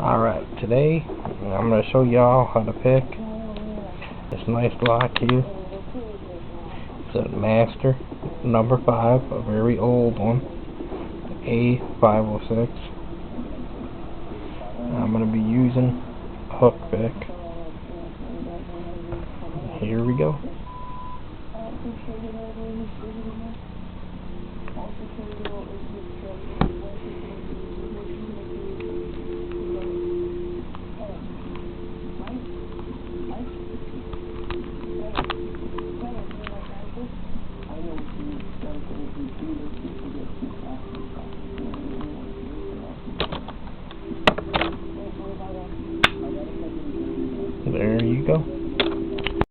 Alright, today I'm going to show y'all how to pick this nice lock here. It's a Master number 5, a very old one, a506. I'm going to be using a hook pick. Here we go. There you go.